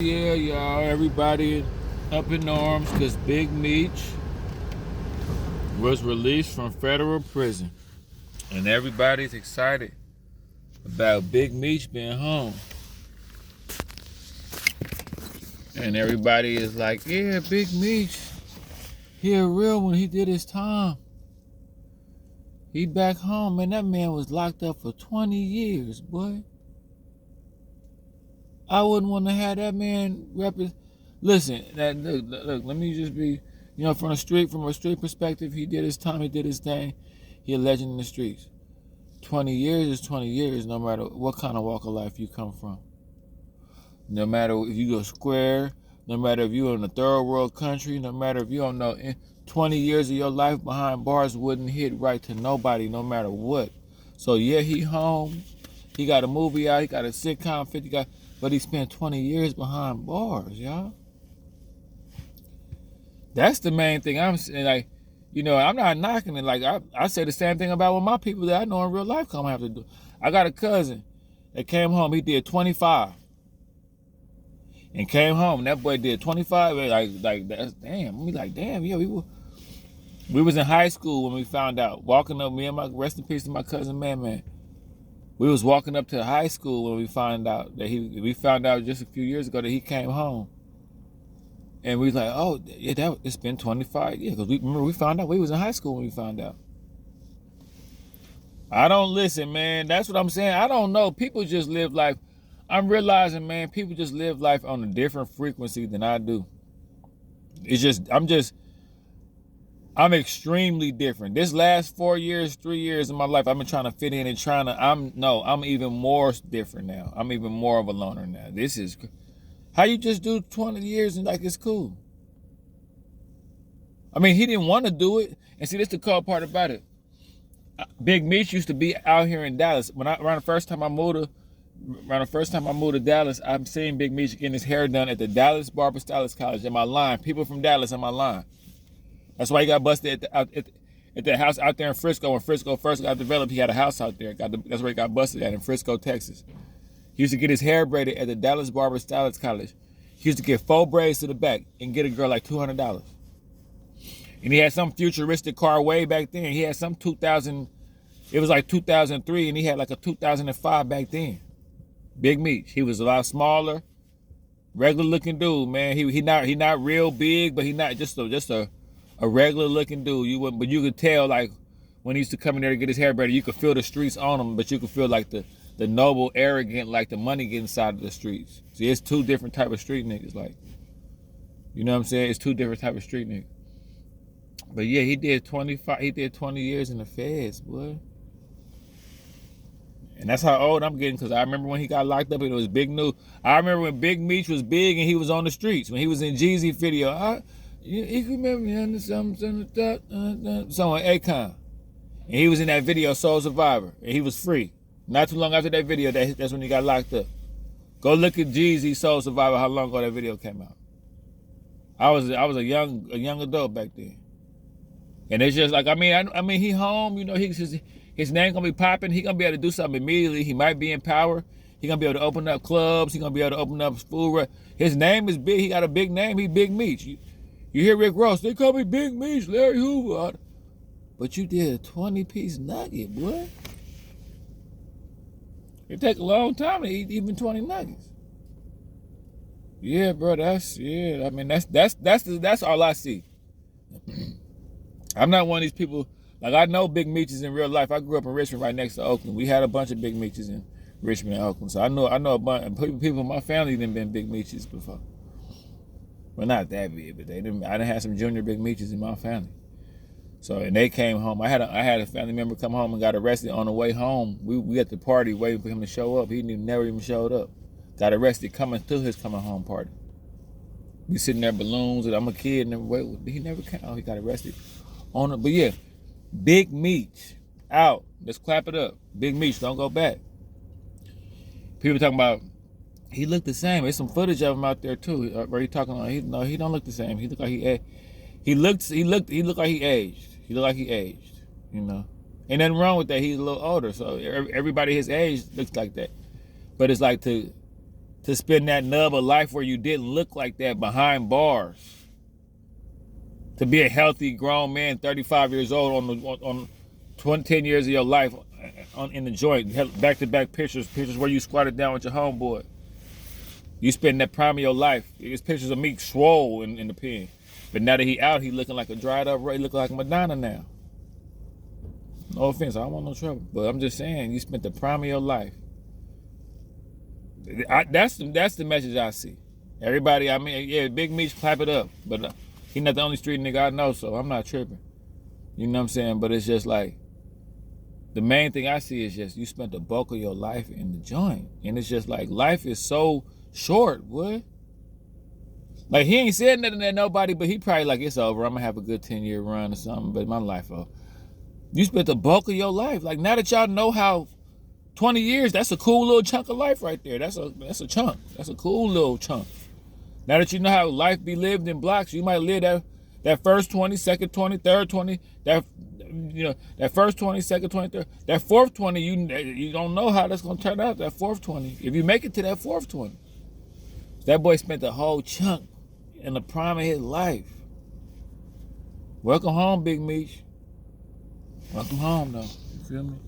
Yeah, y'all, everybody up in arms because Big Meech was released from federal prison. And everybody's excited about Big Meech being home. And everybody is like, yeah, Big Meech, he a real one. He did his time. He back home, man. That man was locked up for 20 years, boy. I wouldn't want to have that man Listen, look, let me just be, from a street perspective, he did his time, he did his thing. He a legend in the streets. 20 years is 20 years, no matter what kind of walk of life you come from. No matter if you go square, no matter if you're in a third world country, no matter if you don't know, 20 years of your life behind bars wouldn't hit right to nobody, no matter what. So yeah, he home. He got a movie out. He got a sitcom, 50 guy, but he spent 20 years behind bars, y'all. That's the main thing I'm saying. Like, I'm not knocking it. Like, I say the same thing about what my people that I know in real life come have to do. I got a cousin that came home. He did 25 and came home. That boy did 25. Like that's damn. We like, damn, yeah, we was in high school when we found out. Walking up, me and my rest in peace to my cousin Man. We was walking up to high school when we found out that we found out just a few years ago that he came home. And we was like, oh, yeah, it's been 25 years. Because we found out we was in high school when we found out. I don't listen, man. That's what I'm saying. I don't know. People just live life. I'm realizing, man, people just live life on a different frequency than I do. I'm extremely different. This last 4 years, 3 years of my life, I've been trying to fit in and I'm even more different now. I'm even more of a loner now. This is, how you just do 20 years and like it's cool? I mean, he didn't want to do it. And see, this the cool part about it. Big Meech used to be out here in Dallas. Around the first time I moved to Dallas, I'm seeing Big Meech getting his hair done at the Dallas Barber Stylist College in my line. People from Dallas in my line. That's why he got busted at that house out there in Frisco. When Frisco first got developed, he had a house out there. That's where he got busted at, in Frisco, Texas. He used to get his hair braided at the Dallas Barber Stylist College. He used to get 4 braids to the back and get a girl like $200. And he had some futuristic car way back then. He had some 2000, it was like 2003, and he had like a 2005 back then. Big Meech. He was a lot smaller, regular looking dude, man. He not real big, but he not just a regular looking dude. But you could tell, like, when he used to come in there to get his hair braided, you could feel the streets on him, but you could feel like the noble, arrogant, like the money getting side of the streets. See, it's two different type of street niggas, like, you know what I'm saying? It's two different type of street niggas. But yeah, he did 20 years in the feds, boy. And that's how old I'm getting, because I remember when he got locked up and it was big news. I remember when Big Meech was big and he was on the streets, when he was in Jeezy video. You can remember me on something on Akon. And he was in that video, Soul Survivor, and he was free. Not too long after that video, that's when he got locked up. Go look at Jeezy Soul Survivor, how long ago that video came out. I was a young adult back then. And it's just like, I mean, he home, his name gonna be popping. He gonna be able to do something immediately. He might be in power. He gonna be able to open up clubs. He gonna be able to open up food. His name is big. He got a big name. He Big Meech. You hear Rick Ross? They call me Big Meech, Larry Hoover. But you did a 20-piece nugget, boy. It take a long time to eat even 20 nuggets. Yeah, bro. That's all I see. I'm not one of these people. Like, I know Big Meeches in real life. I grew up in Richmond, right next to Oakland. We had a bunch of Big Meeches in Richmond and Oakland. So I know a bunch of people in my family done been Big Meeches before. Well, not that big, but I done had some junior Big Meeches in my family. So, and they came home. I had a family member come home and got arrested on the way home. We at the party waiting for him to show up. He never even showed up. Got arrested coming to his coming home party. We sitting there, balloons, and I'm a kid, and he never came. Oh, he got arrested on it. But yeah, Big Meech out. Let's clap it up. Big Meech, don't go back. People talking about he looked the same. There's some footage of him out there too, where he talking about he don't look the same. He looked like he looked like he aged. He looked like he aged. Ain't nothing wrong with that. He's a little older, so everybody his age looks like that. But it's like to spend that nub of life where you didn't look like that behind bars. To be a healthy grown man, 35 years old, on 10 years of your life in the joint, back-to-back pictures where you squatted down with your homeboy. You spend that prime of your life. There's pictures of Meech swole in the pen. But now that he out, he looking like a dried up Ray, looking like Madonna now. No offense, I don't want no trouble. But I'm just saying, you spent the prime of your life. That's the message I see. Everybody, I mean, yeah, Big Meech, clap it up. But he not the only street nigga I know, so I'm not tripping. You know what I'm saying? But it's just like, the main thing I see is just you spent the bulk of your life in the joint. And it's just like, life is so short, boy. Like, he ain't said nothing to nobody, but he probably like, it's over. I'm going to have a good 10-year run or something, but my life over. You spent the bulk of your life. Like, now that y'all know how 20 years, that's a cool little chunk of life right there. That's a chunk. That's a cool little chunk. Now that you know how life be lived in blocks, you might live that first 20, second 20, third 20, that first 20, second 20, third. That fourth 20, you don't know how that's going to turn out, that fourth 20. If you make it to that fourth 20. That boy spent the whole chunk in the prime of his life. Welcome home, Big Meech. Welcome home, though. You feel me?